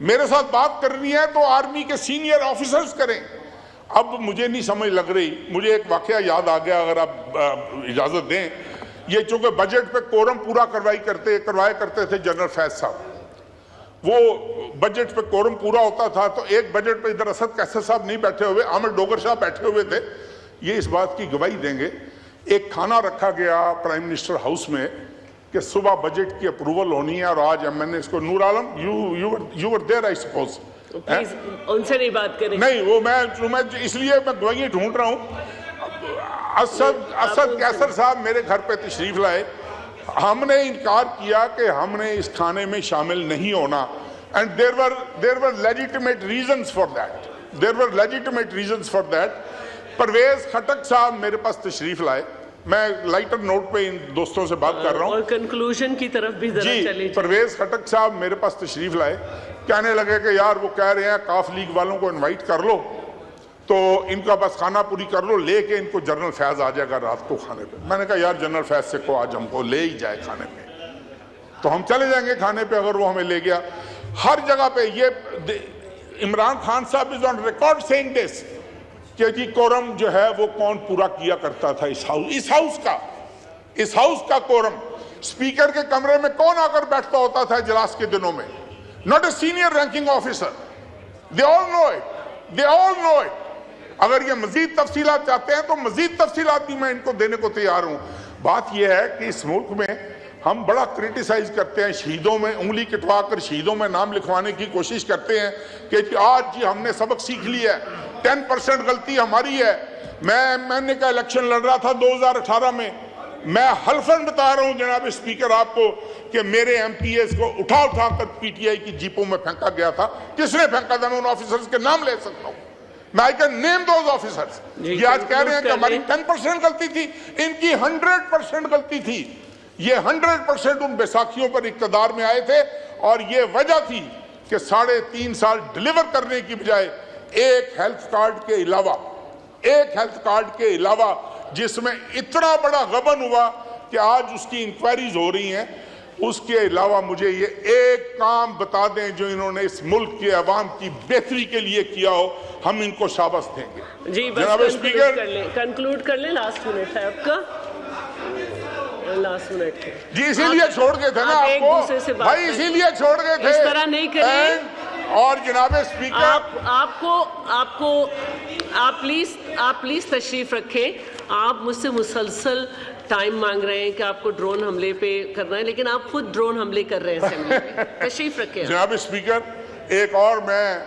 میرے ساتھ بات کرنی ہے تو آرمی کے سینئر آفیسرز کریں. اب مجھے نہیں سمجھ لگ رہی, مجھے ایک واقعہ یاد آ گیا, اگر آپ اجازت دیں. یہ چونکہ بجٹ پہ کورم پورا کروایا کرتے تھے جنرل فیض صاحب, وہ بجٹ پہ کورم پورا ہوتا تھا تو ایک بجٹ پہ ادھر اسد قیصر صاحب نہیں بیٹھے ہوئے, احمد ڈوگر صاحب بیٹھے ہوئے تھے. یہ اس بات کی گواہی دیں گے, ایک کھانا رکھا گیا پرائم منسٹر ہاؤس میں کہ صبح بجٹ کی اپروول ہونی ہے, اور آج میں نے اس کو, Noor Alam you were there I suppose, please ان سے نہیں بات کریں. نہیں وہ میں اس لیے میں گواہی ڈھونڈ رہا ہوں. اسد قیصر صاحب میرے گھر پہ تشریف لائے, ہم نے انکار کیا کہ ہم نے اس کھانے میں شامل نہیں ہونا, and there were legitimate reasons for that. Pervez Khattak صاحب میرے پاس تشریف لائے, میں لائٹر نوٹ پہ ان دوستوں سے بات کر رہا ہوں, اور کنکلوژن کی طرف بھی ذرا چلے. پرویز خٹک صاحب میرے پاس تشریف لائے, کہنے لگے کہ یار وہ کہہ رہے ہیں کاف لیگ والوں کو انوائٹ کر لو تو ان کا بس کھانا پوری کر لو, لے کے ان کو جنرل فیض آ جائے گا رات کو کھانے پہ. میں نے کہا یار جنرل فیض سے کو آج ہم کو لے ہی جائے کھانے پہ تو ہم چلے جائیں گے کھانے پہ, اگر وہ ہمیں لے گیا. ہر جگہ پہ یہ عمران خان صاحب از آن ریکارڈ سیئنگ دس کہ جی کورم جو ہے وہ کون پورا کیا کرتا تھا اس ہاؤس کا کورم. اسپیکر کے کمرے میں کون آ کر بیٹھتا ہوتا تھا اجلاس کے دنوں میں؟ not a senior ranking officer. They all know it. اگر یہ مزید تفصیلات چاہتے ہیں تو مزید تفصیلات بھی میں ان کو دینے کو تیار ہوں. بات یہ ہے کہ اس ملک میں ہم بڑا کرٹیسائز کرتے ہیں, شہیدوں میں انگلی کٹوا کر شہیدوں میں نام لکھوانے کی کوشش کرتے ہیں کہ آج جی ہم نے سبق سیکھ لیا ہے, 10% غلطی ہماری ہے. میں نے کہا الیکشن لڑ رہا تھا 2018 میں, میں حلفاً بتا رہا ہوں جناب اسپیکر آپ کو کہ میرے ایم پی ایز کو اٹھا کر پی ٹی آئی کی جیپوں میں پھینکا گیا تھا. کس نے پھینکا تھا؟ میں ان آفیسرز کے نام لے سکتا ہوں, میں I can name those officers. یہ آج کہہ رہے ہیں کہ ہماری 10% غلطی تھی, ان کی 100% غلطی تھی. یہ 100% ان بیساکھیوں پر اقتدار میں آئے تھے, اور یہ وجہ تھی کہ 3.5 سال ڈیلیور کرنے کی بجائے ایک ہیلتھ کارڈ کے علاوہ جس میں اتنا بڑا غبن ہوا کہ آج اس کی انکوائریز ہو رہی ہیں, اس کے علاوہ مجھے یہ ایک کام بتا دیں جو انہوں نے اس ملک کے عوام کی بہتری کے لیے کیا ہو, ہم ان کو شاباش دیں گے. جی جناب اسپیکر کنکلوڈ کر لیں, لاسٹ منٹ ہے آپ کا, لاسٹ منٹ ہے. جی اسی لیے چھوڑ گئے تھے نا آپ کو بھائی, اسی لیے چھوڑ گئے تھے, اس طرح نہیں کریں. اور جناب اسپیکر آپ پلیز تشریف رکھیں. آپ مجھ سے مسلسل ٹائم مانگ رہے ہیں کہ آپ کو ڈرون حملے پہ کرنا ہے, لیکن آپ خود ڈرون حملے کر رہے ہیں اسمبلی میں. تشریف رکھیں جناب اسپیکر. ایک اور میں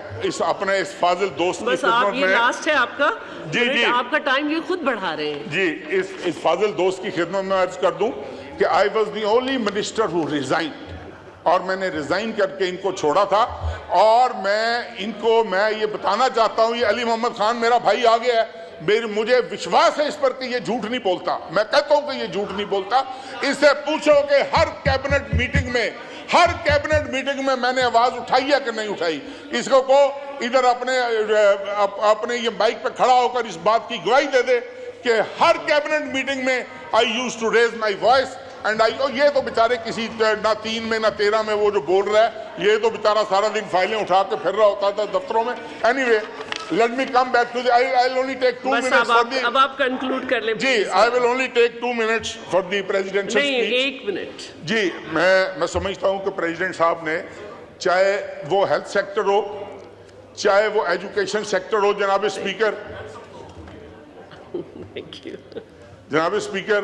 اپنے اس فاضل دوست کی بس آپ یہ لاسٹ ہے آپ کا, جی آپ کا ٹائم یہ خود بڑھا رہے ہیں. جی اس فاضل دوست کی خدمت میں عرض کر دوں کہ I was the only minister who resigned, اور میں نے ریزائن کر کے ان کو چھوڑا تھا. اور میں یہ بتانا چاہتا ہوں, یہ علی محمد خان میرا بھائی آ گیا ہے, مجھے وشواس ہے اس پر کہ یہ جھوٹ نہیں بولتا. میں کہتا ہوں کہ یہ جھوٹ نہیں بولتا. اس سے پوچھو کہ ہر کیبنٹ میٹنگ میں میں نے آواز اٹھائی ہے کہ نہیں اٹھائی. اس کو ادھر اپنے یہ بائک پہ کھڑا ہو کر اس بات کی گواہی دے دے کہ ہر کیبنٹ میٹنگ میں I used to raise my voice. یہ تو بیچارے کسی نہ 3 میں نہ 13 میں وہ جو بول رہا ہے, یہ تو بیچارہ سارا دن فائلیں اٹھا کے پھر رہا ہوتا تھا دفتروں میں. Anyway, let me come back to I'll only take 2 minutes for the. اب آپ کنکلوڈ کر لیں. جی I will only take 2 minutes for the presidential speech. نہیں, 1 منٹ. جی میں سمجھتا ہوں کہ پریزیڈنٹ صاحب نے, چاہے وہ ہیلتھ سیکٹر ہو, چاہے وہ ایجوکیشن سیکٹر ہو, جناب اسپیکر, جناب اسپیکر,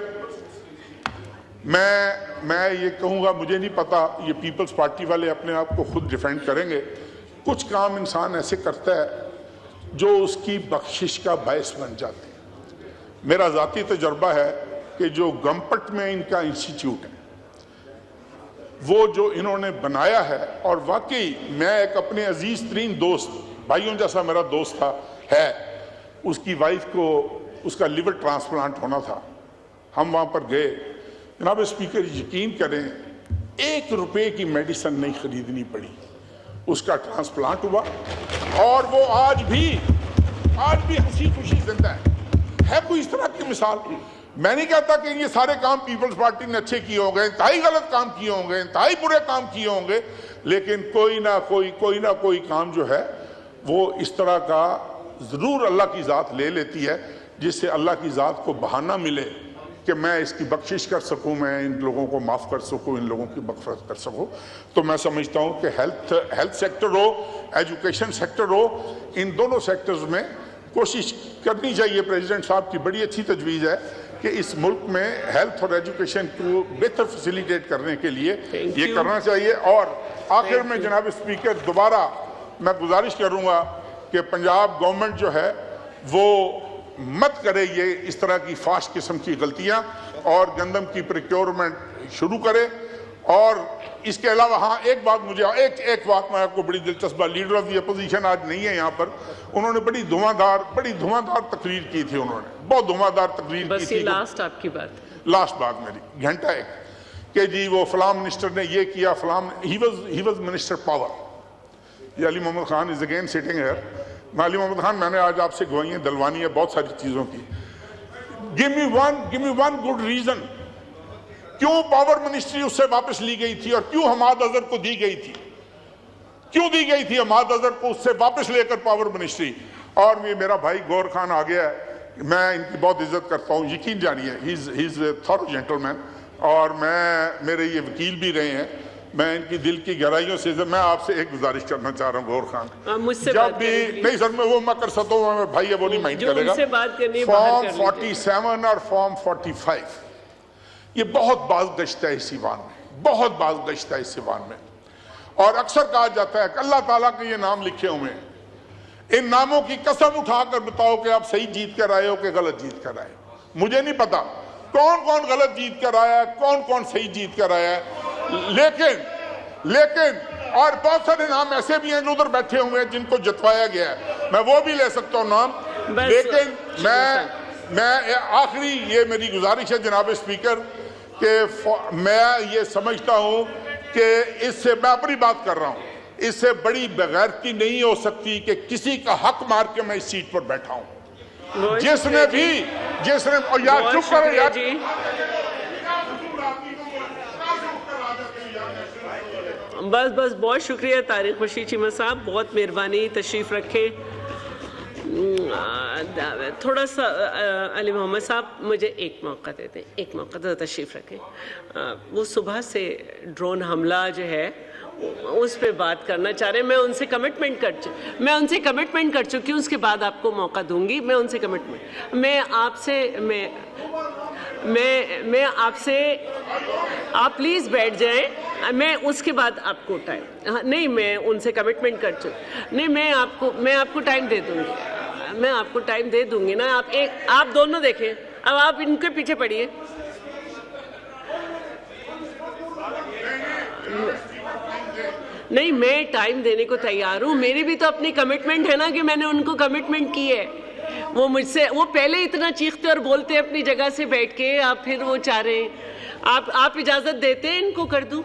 میں یہ کہوں گا, مجھے نہیں پتا یہ پیپلز پارٹی والے اپنے آپ کو خود ڈیفینڈ کریں گے. کچھ کام انسان ایسے کرتا ہے جو اس کی بخشش کا باعث بن جاتے ہیں. میرا ذاتی تجربہ ہے کہ جو گمپٹ میں ان کا انسٹیٹیوٹ ہے, وہ جو انہوں نے بنایا ہے, اور واقعی میں ایک اپنے عزیز ترین دوست, بھائیوں جیسا میرا دوست تھا, اس کی وائف کو اس کا لیور ٹرانسپلانٹ ہونا تھا. ہم وہاں پر گئے. جناب اسپیکر یقین کریں 1 روپے کی میڈیسن نہیں خریدنی پڑی, اس کا ٹرانسپلانٹ ہوا, اور وہ آج بھی ہنسی خوشی زندہ ہے. کوئی اس طرح کی مثال. میں نہیں کہتا کہ یہ سارے کام پیپلز پارٹی نے اچھے کیے ہوں گے, انتہائی غلط کام کیے ہوں گے, انتہائی برے کام کیے ہوں گے, لیکن کوئی نہ کوئی کام جو ہے وہ اس طرح کا ضرور اللہ کی ذات لے لیتی ہے جس سے اللہ کی ذات کو بہانہ ملے کہ میں اس کی بخشش کر سکوں، میں ان لوگوں کو معاف کر سکوں، ان لوگوں کی مغفرت کر سکوں۔ تو میں سمجھتا ہوں کہ ہیلتھ سیکٹر ہو، ایجوکیشن سیکٹر ہو، ان دونوں سیکٹرز میں کوشش کرنی چاہیے۔ پریزیڈنٹ صاحب کی بڑی اچھی تجویز ہے کہ اس ملک میں ہیلتھ اور ایجوکیشن کو بہتر فیسیلیٹیٹ کرنے کے لیے یہ کرنا چاہیے۔ اور آخر میں جناب اسپیکر دوبارہ میں گزارش کروں گا کہ پنجاب گورنمنٹ جو ہے وہ مت کرے یہ اس طرح کی فاش قسم کی غلطیاں اور گندم کی پریکیورمنٹ شروع کرے۔ اور اس کے علاوہ ہاں ایک بات میں آپ کو بڑی دلچسپ، لیڈر آف دی اپوزیشن آج نہیں ہے یہاں پر، انہوں نے بڑی دھواں تقریر کی تھی، انہوں نے بہت دھواں تقریر کی تھی۔ لاسٹ آپ کی بات، لاسٹ بات میری گھنٹہ ایک کہ جی وہ فلاں منسٹر نے یہ کیا، فلاں ہی واز منسٹر پاور۔ یہ Ali Muhammad Khan is again sitting here. Ali Muhammad Khan, میں نے آج آپ سے گواہیاں دلوانی ہے بہت ساری چیزوں کی۔ give me one good reason کیوں پاور منسٹری اس سے واپس لی گئی تھی اور کیوں حماد اظہر کو دی گئی تھی، کیوں دی گئی تھی حماد اظہر کو اس سے واپس لے کر پاور منسٹری۔ اور یہ میرا بھائی گور خان آ گیا ہے، میں ان کی بہت عزت کرتا ہوں، یقین جانیے ہی از اے تھورو جینٹل مین، اور میرے یہ وکیل بھی رہے ہیں، میں ان کی دل کی گہرائیوں سے میں آپ سے ایک گزارش کرنا چاہ رہا ہوں گور خان، جب بھی نہیں سر میں وہ میں کر سکتا ہوں، بھائی وہ نہیں مائنڈ کرے گا، فارم 47 اور فارم 45 یہ بہت باز گشتہ ہے اس ایوان میں، بہت باز گشتہ ہے اس ایوان میں، اور اکثر کہا جاتا ہے کہ اللہ تعالیٰ کے یہ نام لکھے ہوئے ہیں، ان ناموں کی قسم اٹھا کر بتاؤ کہ آپ صحیح جیت کر آئے ہو کہ غلط جیت کر آئے ہو۔ مجھے نہیں پتا کون غلط جیت کر آیا ہے، کون صحیح جیت کر آیا ہے، لیکن اور بہت سارے نام ایسے بھی ہیں جو ادھر بیٹھے ہوئے ہیں جن کو جتوایا گیا ہے، میں وہ بھی لے سکتا ہوں نام، لیکن میں آخری یہ میری گزارش ہے جناب اسپیکر کہ میں یہ سمجھتا ہوں کہ اس سے میں اپنی بات کر رہا ہوں، اس سے بڑی بغیرتی نہیں ہو سکتی کہ کسی کا حق مار کے میں اس سیٹ پر بیٹھا ہوں، جس نے یار چپ کرو یار، بس بہت شکریہ طارق بشیر چیمہ صاحب، بہت مہربانی، تشریف رکھیں۔ تھوڑا سا علی محمد صاحب مجھے ایک موقع دے دیں، ایک موقع دے، تشریف رکھیں۔ وہ صبح سے ڈرون حملہ جو ہے اس پہ بات کرنا چاہ رہے ہیں، میں ان سے کمٹمنٹ کر چکی ہوں، اس کے بعد آپ کو موقع دوں گی، میں ان سے کمٹمنٹ، میں آپ سے آپ پلیز بیٹھ جائیں، میں اس کے بعد آپ کو ٹائم نہیں، میں ان سے کمٹمنٹ کر چکی، نہیں میں آپ کو ٹائم دے دوں گی، نا آپ دونوں دیکھیں، اب آپ ان کے پیچھے پڑیے۔ نہیں میں ٹائم دینے کو تیار ہوں، میری بھی تو اپنی کمٹمنٹ ہے نا کہ میں نے ان کو کمٹمنٹ کی ہے، وہ مجھ سے وہ پہلے اتنا چیختے اور بولتے اپنی جگہ سے بیٹھ کے، آپ پھر وہ چاہ رہے ہیں آپ اجازت دیتے ہیں ان کو کر دوں؟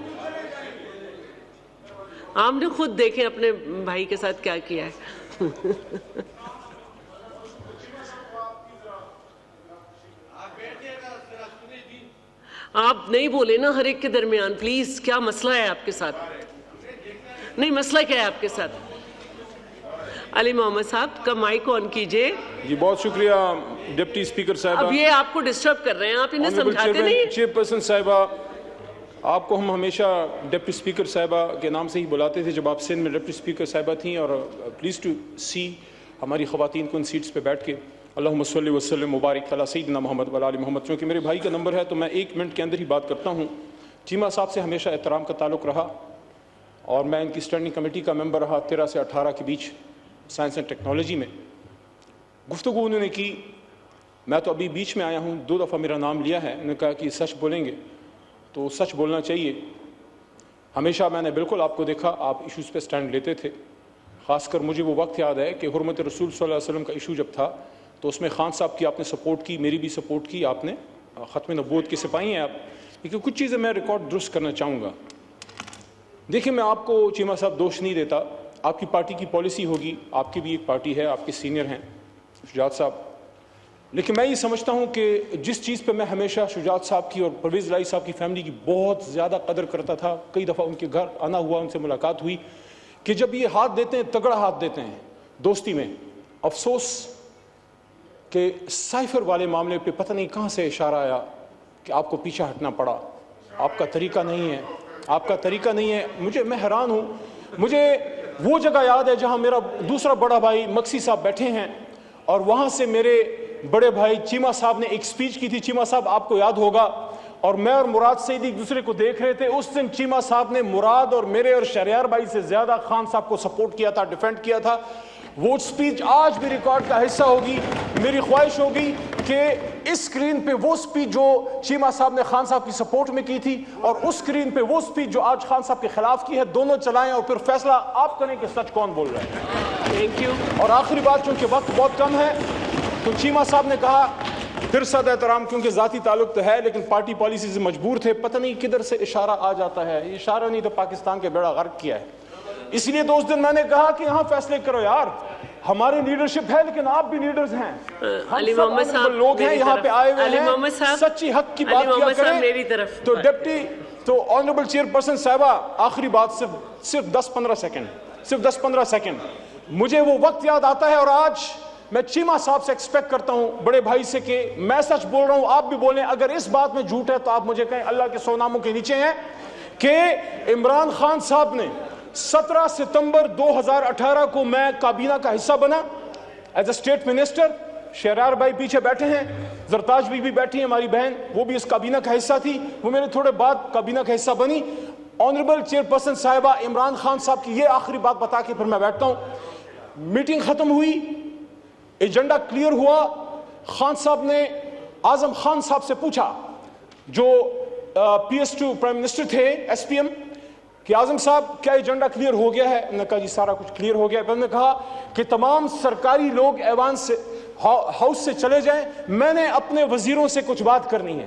آپ نے خود دیکھیں اپنے بھائی کے ساتھ کیا کیا ہے۔ آپ نہیں بولے نا ہر ایک کے درمیان، پلیز، کیا مسئلہ ہے آپ کے ساتھ؟ نہیں مسئلہ کیا ہے آپ کے ساتھ؟ علی محمد صاحب کا مائک آن کیجئے۔ جی بہت شکریہ ڈپٹی اسپیکر صاحبہ، اب یہ آپ کو ڈسٹرب کر رہے ہیں، آپ انہیں سمجھاتے نہیں۔ چیئر پرسن صاحبہ، آپ کو ہم ہمیشہ ڈپٹی اسپیکر صاحبہ کے نام سے ہی بلاتے تھے جب آپ سندھ میں ڈپٹی اسپیکر صاحبہ تھیں، اور پلیز ٹو سی ہماری خواتین کو ان سیٹس پہ بیٹھ کے اللہم صلی وسلم مبارک علی سیدنا محمد و آل محمد۔ چونکہ میرے بھائی کا نمبر ہے تو میں 1 منٹ کے اندر ہی بات کرتا ہوں۔ چیمہ صاحب سے ہمیشہ احترام کا تعلق رہا، اور میں ان کی اسٹینڈنگ کمیٹی کا ممبر رہا 13 سے 18 کے بیچ سائنس اینڈ ٹیکنالوجی میں۔ گفتگو انہوں نے کی، میں تو ابھی بیچ میں آیا ہوں، 2 دفعہ میرا نام لیا ہے، انہوں نے کہا کہ سچ بولیں گے تو سچ بولنا چاہیے۔ ہمیشہ میں نے بالکل آپ کو دیکھا، آپ ایشوز پہ سٹینڈ لیتے تھے، خاص کر مجھے وہ وقت یاد ہے کہ حرمت رسول صلی اللہ علیہ وسلم کا ایشو جب تھا تو اس میں خان صاحب کی آپ نے سپورٹ کی، میری بھی سپورٹ کی، آپ نے ختم نبوت کے سپاہی ہیں آپ۔ لیکن کچھ چیزیں میں ریکارڈ درست کرنا چاہوں گا۔ دیکھیں میں آپ کو چیمہ صاحب دوش نہیں دیتا، آپ کی پارٹی کی پالیسی ہوگی، آپ کی بھی ایک پارٹی ہے، آپ کے سینئر ہیں شجاعت صاحب، لیکن میں یہ سمجھتا ہوں کہ جس چیز پہ میں ہمیشہ شجاعت صاحب کی اور پرویز الہی صاحب کی فیملی کی بہت زیادہ قدر کرتا تھا، کئی دفعہ ان کے گھر آنا ہوا، ان سے ملاقات ہوئی، کہ جب یہ ہاتھ دیتے ہیں تگڑا ہاتھ دیتے ہیں دوستی میں. افسوس کہ سائفر والے معاملے پہ پتہ نہیں کہاں سے اشارہ آیا کہ آپ کو پیچھے ہٹنا پڑا. آپ کا طریقہ نہیں ہے، آپ کا طریقہ نہیں ہے. میں حیران ہوں. مجھے وہ جگہ یاد ہے جہاں میرا دوسرا بڑا بھائی مکسی صاحب بیٹھے ہیں، اور وہاں سے میرے بڑے بھائی چیمہ صاحب نے ایک سپیچ کی تھی. چیمہ صاحب آپ کو یاد ہوگا، اور میں اور مراد سعیدی ایک دوسرے کو دیکھ رہے تھے. اس دن چیمہ صاحب نے مراد اور میرے اور شہریار بھائی سے زیادہ خان صاحب کو سپورٹ کیا تھا، ڈیفینڈ کیا تھا. وہ سپیچ آج بھی ریکارڈ کا حصہ ہوگی. میری خواہش ہوگی کہ اس سکرین پہ وہ سپیچ جو چیمہ صاحب نے خان صاحب کی سپورٹ میں کی تھی، اور اس سکرین پہ وہ سپیچ جو آج خان صاحب کے خلاف کی ہے، دونوں چلائیں اور پھر فیصلہ آپ کریں کہ سچ کون بول رہا ہے. Thank you. اور آخری بات، چونکہ وقت بہت کم ہے، تو چیمہ صاحب نے کہا، پھر صد احترام، کیونکہ ذاتی تعلق تو ہے لیکن پارٹی پالیسی سے مجبور تھے، پتہ نہیں کدھر سے اشارہ آ جاتا ہے. یہ اشارہ نہیں تو پاکستان کے بیڑا غرق کیا ہے. اس لیے تو اس دن میں نے کہا کہ یہاں فیصلے کرو یار، ہماری لیڈرشپ ہے لیکن آپ بھی لیڈرز ہیں، ہم سب لوگ ہیں یہاں پہ آئے ہوئے ہیں، سچی حق کی بات کیا کریں. تو ڈپٹی تو آنریبل چیئر پرسن صاحبہ، آخری بات صرف 10-15 سیکنڈ. مجھے وہ وقت یاد آتا ہے، اور آج میں چیمہ صاحب سے ایکسپیکٹ کرتا ہوں، بڑے بھائی سے، کہ میں سچ بول رہا ہوں، آپ بھی بولیں. اگر اس بات میں جھوٹ ہے تو آپ مجھے کہیں، اللہ کے 100 ناموں کے نیچے ہیں، کہ عمران خان صاحب نے 17 ستمبر 2018 کو میں کابینہ کا حصہ بنا as a state minister. Shehryar بھائی پیچھے بیٹھے ہیں، زرتاج بھی بیٹھی ہیں ہماری بہن، وہ بھی اس کابینہ کا حصہ تھی. وہ میرے تھوڑے بعد کابینہ کا حصہ بنی. آنریبل چیئر پرسن صاحبہ، عمران خان صاحب کی یہ آخری بات بتا کے پھر میں بیٹھتا ہوں. میٹنگ ختم ہوئی، ایجنڈا کلیئر ہوا. خان صاحب نے اعظم خان صاحب سے پوچھا، جو PS2 پرائم منسٹر تھے، SPM، کہ اعظم صاحب کیا ایجنڈا کلیئر ہو گیا ہے؟ انہوں نے کہا جی سارا کچھ کلیئر ہو گیا ہے. انہوں نے کہا کہ تمام سرکاری لوگ ایوان سے، ہاؤس سے چلے جائیں، میں نے اپنے وزیروں سے کچھ بات کرنی ہے.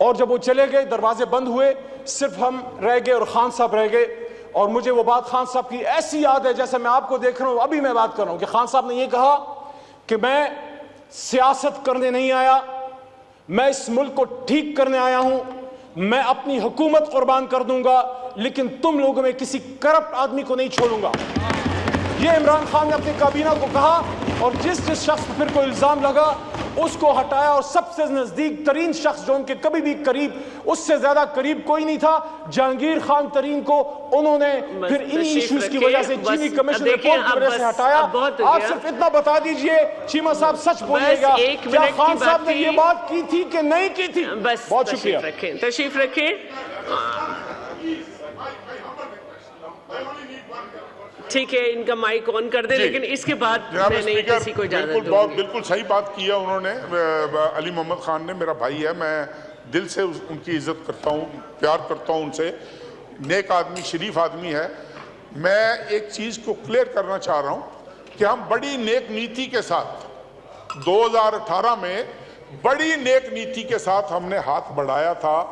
اور جب وہ چلے گئے، دروازے بند ہوئے، صرف ہم رہ گئے اور خان صاحب رہ گئے. اور مجھے وہ بات خان صاحب کی ایسی یاد ہے جیسے میں آپ کو دیکھ رہا ہوں، ابھی میں بات کر رہا ہوں، کہ خان صاحب نے یہ کہا کہ میں سیاست کرنے نہیں آیا، میں اس ملک کو ٹھیک کرنے آیا ہوں، میں اپنی حکومت قربان کر دوں گا لیکن تم لوگوں میں کسی کرپٹ آدمی کو نہیں چھوڑوں گا. یہ عمران خان نے اپنی کابینہ کو کہا، اور جس شخص پر پھر کوئی الزام لگا اس کو ہٹایا. اور سب سے نزدیک ترین شخص جو ان کے کبھی بھی قریب، اس سے زیادہ قریب کوئی نہیں تھا، جہانگیر خان ترین کو انہوں نے پھر انہی ایشوز کی وجہ سے چینی کمیشن رپورٹ کی وجہ سے ہٹایا. آپ صرف اتنا بتا دیجئے، چیمہ صاحب سچ بولیے گا، کیا خان صاحب نے یہ بات کی تھی کہ نہیں کی تھی؟ بہت شکریہ. تشریف رکھیں. ٹھیک ہے، ان کا مائک آن کر دیں، لیکن اس کے بعد میں نہیں کسی کو اجازت دوں گی. بالکل صحیح بات کیا انہوں نے. علی محمد خان نے، میرا بھائی ہے، میں دل سے ان کی عزت کرتا ہوں، پیار کرتا ہوں ان سے. نیک آدمی، شریف آدمی ہے. میں ایک چیز کو کلیئر کرنا چاہ رہا ہوں کہ ہم بڑی نیک نیتی کے ساتھ 2018 میں بڑی نیک نیتی کے ساتھ ہم نے ہاتھ بڑھایا تھا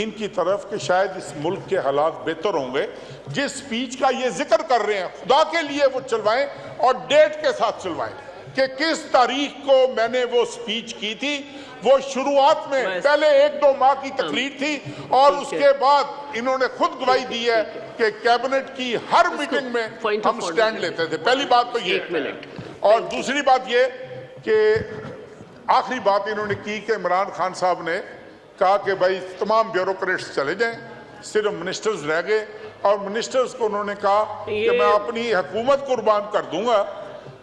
ان کی طرف کہ شاید اس ملک کے حالات بہتر ہوں گے. جس سپیچ کا یہ ذکر کر رہے ہیں، خدا کے لیے وہ چلوائیں اور ڈیٹ کے ساتھ چلوائیں کہ کس تاریخ کو میں نے وہ سپیچ کی تھی. وہ شروعات میں پہلے 1-2 ماہ کی تقریر تھی، اور اس کے بعد انہوں نے خود گواہی دی ہے کہ کیبنٹ کی ہر میٹنگ میں ہم سٹینڈ لیتے تھے. پہلی بات تو یہ. اور دوسری بات یہ کہ آخری بات انہوں نے کی کہ عمران خان صاحب نے کہا کہ بھائی تمام بیوروکریٹس چلے جائیں، صرف منسٹرز رہ گئے. اور منسٹرز کو انہوں نے کہا کہ میں اپنی حکومت قربان کر دوں گا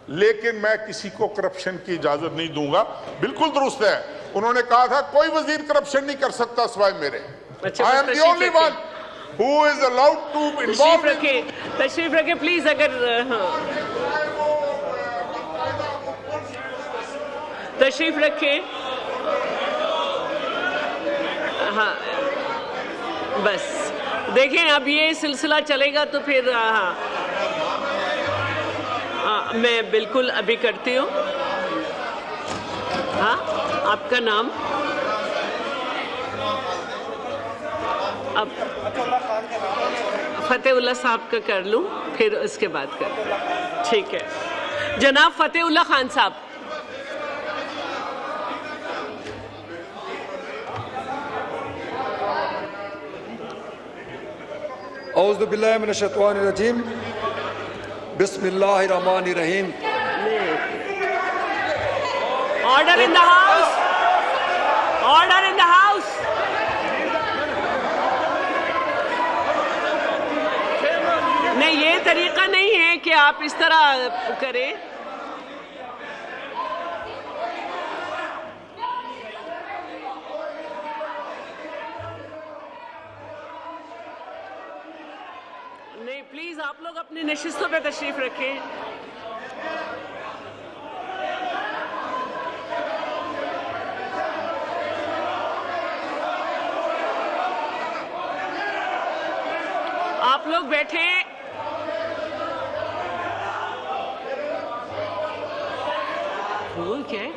لیکن میں کسی کو کرپشن کی اجازت نہیں دوں گا. بالکل درست ہے. انہوں نے کہا تھا کوئی وزیر کرپشن نہیں کر سکتا سوائے میرے. I am the only one who is allowed to involve in. تشریف رکھیں پلیز. اگر تشریف رکھیں. ہاں بس دیکھیں، اب یہ سلسلہ چلے گا تو پھر میں بالکل ابھی کرتی ہوں. ہاں، آپ کا نام؟ اب فتح اللہ صاحب کا کر لوں، پھر اس کے بعد کر. ٹھیک ہے، جناب فتح اللہ خان صاحب. اعوذ باللہ من الشیطان الرجیم بسم اللہ الرحمن الرحیم. Order in the house. Order in the house. نہیں یہ طریقہ نہیں ہے کہ آپ اس طرح کریں. نہیں پلیز آپ لوگ اپنی نشستوں پہ تشریف رکھیں. آپ لوگ بیٹھیں. کیا ہے